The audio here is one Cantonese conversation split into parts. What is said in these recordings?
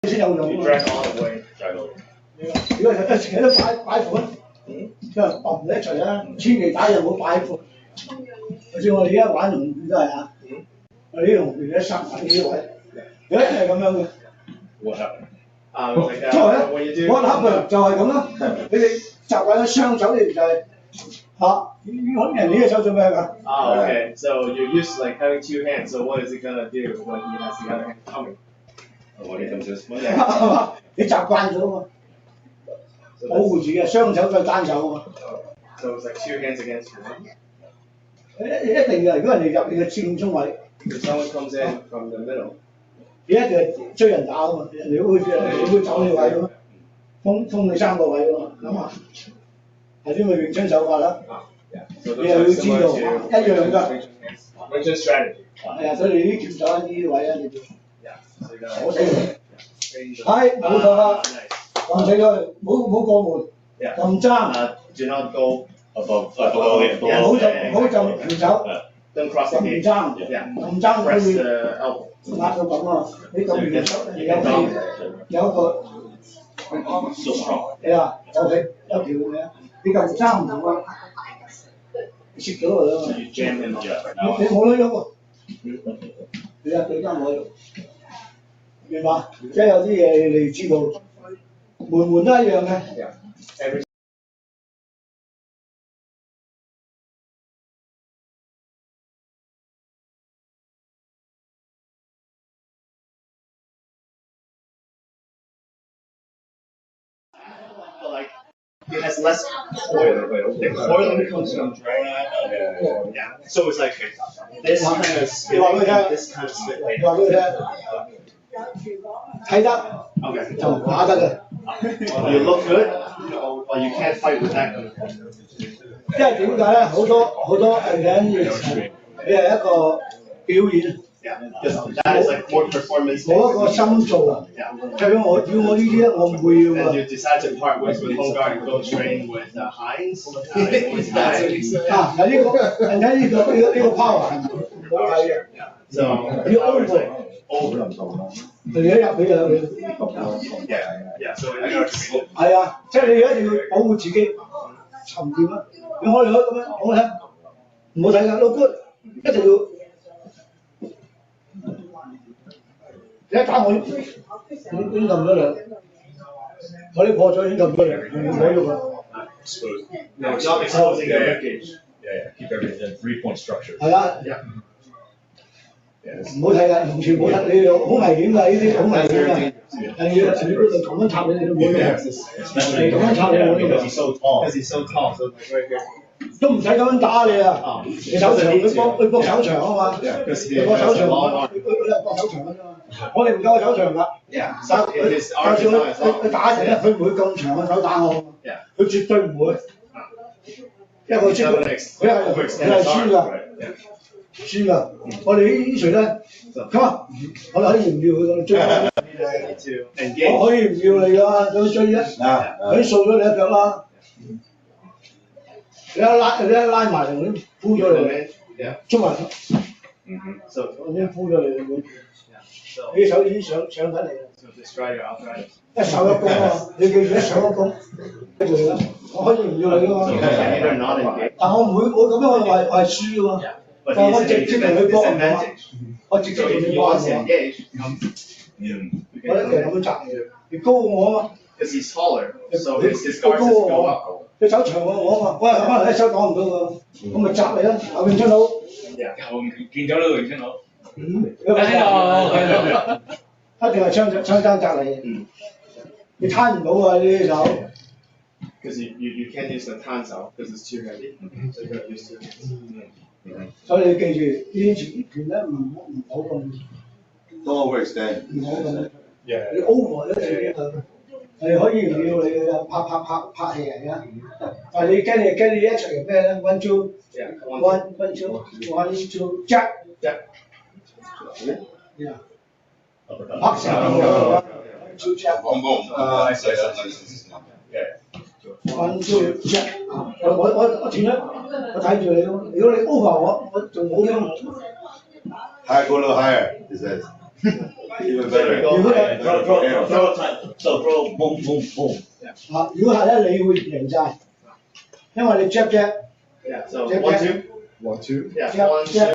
先有用。drag all the way，如果一成日都擺款，即係揼你一錘啦，千祈打就冇擺款。就算我哋而家玩龍魚都係啊，我哋啲龍魚一塞喺呢啲位，有一係咁樣嘅。What happened？我諗就係咁啦。你哋習慣咗雙手，你就係揾人哋嘅手做咩㗎？Okay, so you're used to like having two hands. So what is it gonna do when he has the other hand coming? When he comes this way. 係嘛？你習慣咗啊嘛，保護自己，雙手再單手啊嘛。So it's like two hands against one. 一定嘅，如果人哋入你嘅正中位。If someone comes in from the middle. 你一定追人打啊嘛，人哋會走你位㗎嘛，封你3個位㗎嘛，咁啊，係啲咪詠春手法啦。你又要知道一樣㗎。詠春 strategy。係啊，所以你呢條手呢啲位啊，你要鎖死佢。係冇錯啦，撳死佢，冇過門，撳爭。Do not go above. 唔好就條手。Don't cross the gate. 撳爭可以壓到咁啊！你撳條手，有一個係啊，有條嘅，你撳爭唔同啊，蝕咗佢啦嘛。你冇得喐喎，你啊對爭冇得喐，明白？即係有啲嘢你知道，門都一樣嘅。It has less coil. The coiling comes from drag. Yeah. So it's like this kind of spin, this kind of spin. 話俾佢聽，睇得 Okay. 就打得嘅。You look good, but you can't fight with that. 因為點解咧？好多人你係一個表演。Because that is like more performance. 冇一個心做啊！譬如我呢啲咧，我唔會要啊。And you decide to part ways with Hongard and go train with Heinz. 人家呢個 power 係冇睇嘅。So 要 over。你一入去就。Yeah. So 係啊，即係你一定要保護自己，沉澱啊！你可以咁樣好睇，唔好睇㗎，look good，一定要。你一打我，已經撳咗你，我啲破咗已經撳咗你，唔可以喐啦。No, it's not exposing the rib cage. Yeah, keep everything in 3-point structure. 係啊，唔好睇㗎，完全唔好睇，你好危險㗎，呢啲好危險㗎。係要咁樣插你都冇用，咁樣插你冇用。Because he's so tall, so like right here. 都唔使咁樣打你啊！你手長，佢搏手長啊嘛，佢搏手長，佢搏手長㗎嘛。我哋唔夠手長㗎。就算佢打成咧，佢唔會咁長嘅手打我，佢絕對唔會。因為佢知佢係輸㗎，輸㗎。我哋呢場咧，咁啊，我哋可以唔要佢追。我可以唔要你㗎，想追啫，佢掃咗你一腳啦。你一拉埋嚟，我已經鋪咗你，捉埋咗，我已經鋪咗你，你手已經上緊嚟啦。一手一攻啊！你記住一手一攻，跟住啦，我可以唔要你㗎嘛。但我唔會，我咁樣我係輸㗎嘛。但我直接同佢搏唔到，我直接同佢搏唔到。我一定咁樣擲你，你高過我啊嘛。Because he's taller, so his guard says go up. 佢手長過我啊嘛，喂，可能一手擋唔到㗎，我咪擲你啦，後面出佬。見咗呢個詠春佬。一定係槍爭擲你，你攤唔到啊呢啲手。Because you can't use the tan手, because it's too heavy. So you gotta use two hands. 所以你記住呢啲拳咧唔好咁。Don't overextend. 唔好咁。你 over 咗自己佢。係可以唔要你嘅拍戲嚟㗎，但係你跟你一齊咩咧 ？One two jack， 拍成咁 two jack。Boom boom. One two jack。我斷咗，我睇住你咯。如果你 over 我仲好添。Higher, go a little higher. Is that? Even There we better. go. Yeah. Throw time. So throw boom, boom, boom. 啊，如果係咧，你會贏晒，因為你 jab jab Yeah. So Jab, one, jab. two. 1, 2. Yeah. Jab, One, jab. two.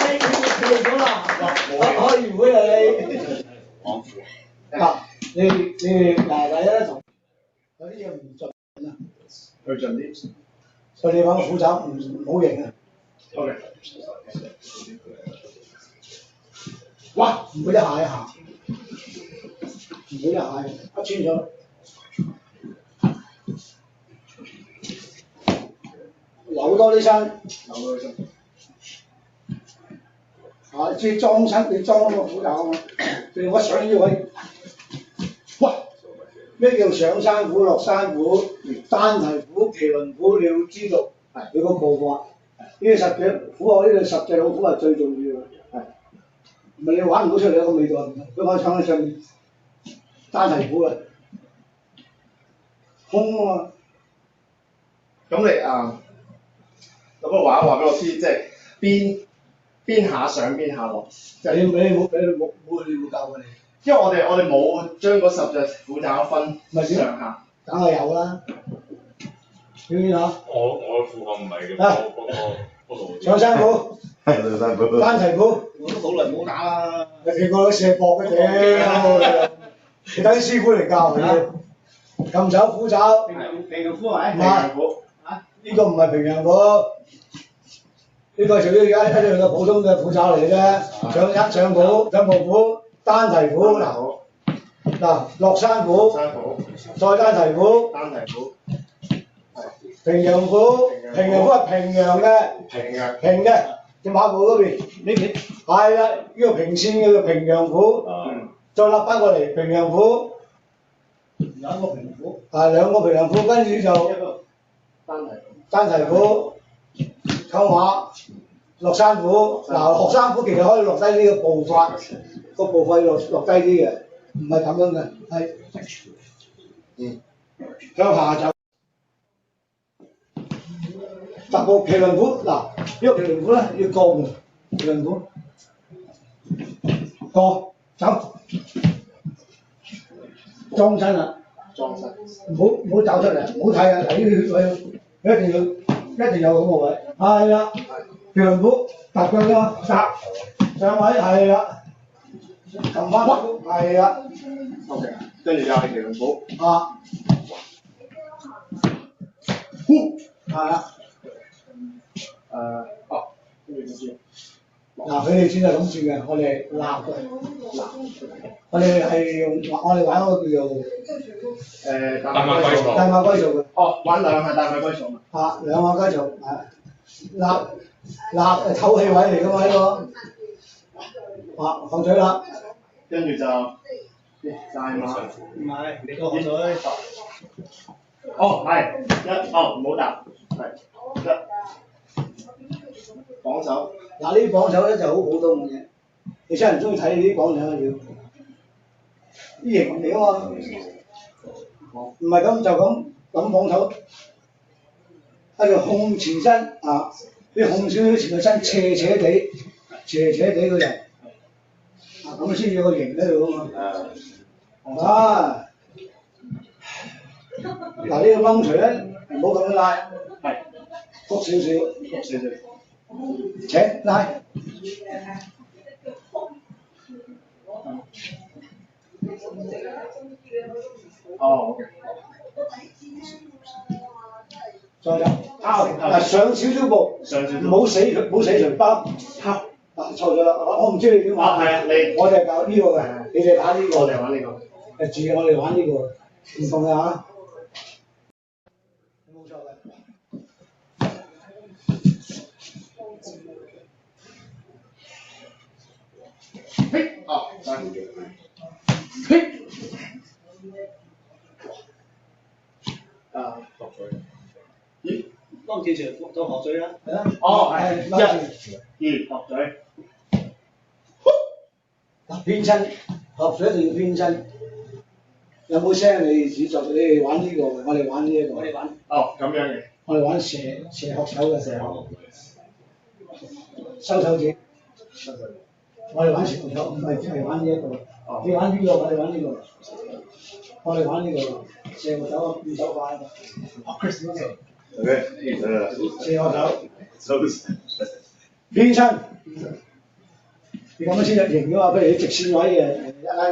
Đây chỗ là hỏi gì với lại你嗱第一同有啲嘢唔盡啊，去盡啲。所以你揾個副手唔好型啊。OK。哇！唔會一下一下，唔會一下，一穿咗。扭多啲身，扭多啲身。啊！即係裝親，你裝個虎頭啊！譬如我上呢位，哇！咩叫上山虎、落山虎、單蹄虎、麒麟虎？你要知道你個步伐。呢十隻虎啊，呢度10隻老虎係最重要嘅。係，唔係你玩唔到出嚟個味道唔同。佢可以唱喺上面單蹄虎啊，空啊嘛。咁你咁個話俾我知，即係邊下上邊下落。即係你冇教過你。因為我哋冇將嗰10隻虎爪分上下。梗係有啦。表演下。我副控唔係嘅，嗰度。上山虎。梁山伯。單提鼓，我都好耐冇打啦。你個射博嘅屌，你等師傅嚟教你。cầm手虎爪，平陽虎係唔係呢個唔係平陽虎，呢個屬於一樣嘅普通嘅虎爪嚟嘅啫。上虎、上木虎、單提虎嗱落山虎，再單提虎，平陽虎，平陽虎係平陽嘅，平嘅隻馬步嗰邊呢邊係啦，呢個平線嘅叫平陽虎，再立翻過嚟平陽虎。兩個平虎，兩個平陽虎，跟住就單提虎、溝馬、落山虎。嗱，落山虎其實可以落低呢個步法，個步法落低啲嘅，唔係咁樣嘅，係向下走。踏步麒麟虎，嗱，呢個麒麟虎咧要過嘅，麒麟虎過走。裝身啦，唔好走出嚟，唔好睇啊！睇呢啲血位，一定有咁個位，係啦。麒麟虎踏腳啦，踏上位係啦，撳翻係啦。OK， 跟住又係麒麟虎。呼係啦。跟住先。嗱，佢哋先係咁轉嘅，我哋立嘅，我哋係用我哋玩嗰個叫做大馬龜數。大馬龜數嘅。哦，玩兩下大馬龜數。兩下龜數立唞氣位嚟㗎嘛呢個。放水啦。跟住就大馬。唔係，你個放水。哦，係唔好答，係綁手。嗱呢啲綁手咧就好普通嘅嘢，你真係唔中意睇呢啲綁手嘅要，啲型嚟㗎嘛，唔係咁就咁綁手，一個控前身你控少少前個身斜斜地嗰人，咁先有個型喺度㗎嘛。嗱呢個掹錘咧唔好咁樣拉，谷少少。請拉，再走，上少少步，唔好死隨包，錯咗啦，我唔知你點玩。我哋搞呢個嘅，你哋打呢個。我哋玩呢個。我哋玩呢個，唔同嘅嚇。冇錯嘅。咦？當戰場當學水啦，係啦。係1、2學水。嗱，偏親學水一定要偏親。有冇聲？你哋玩呢個，我哋玩呢一個。我哋玩。咁樣嘅。我哋玩蛇學手嘅蛇學。收手指。我哋玩蛇學手，唔係玩呢一個。你玩邊個？我哋玩呢個。我哋玩呢個蛇學手變手快。蛇學手。偏親。你咁樣先有型嘅嘛？譬如你直線位嘅，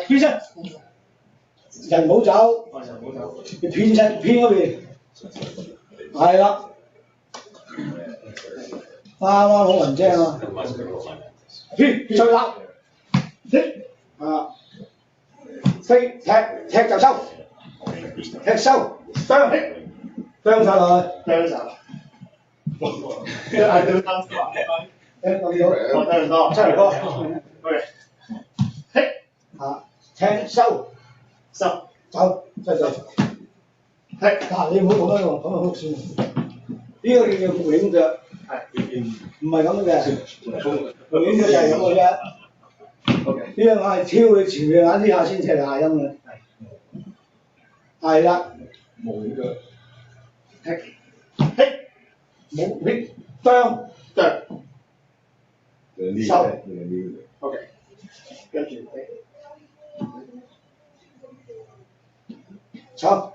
偏親。人唔好走，你偏親偏嗰邊，係啦，啱啱好文正啊，偏再立，飛踢就收，踢收，啄晒落去，啄晒。係對單詞話。我得多，出嚟哥，OK，踢收。收走，再走。嗱，你唔好咁樣喎，咁樣好算。呢個叫做永腳，唔係咁嘅。永腳就係咁嘅啫。呢個我係挑你前面眼呢下先至係下音嘅。係啦。冇永腳。冇永啄。收。OK，跟住。走。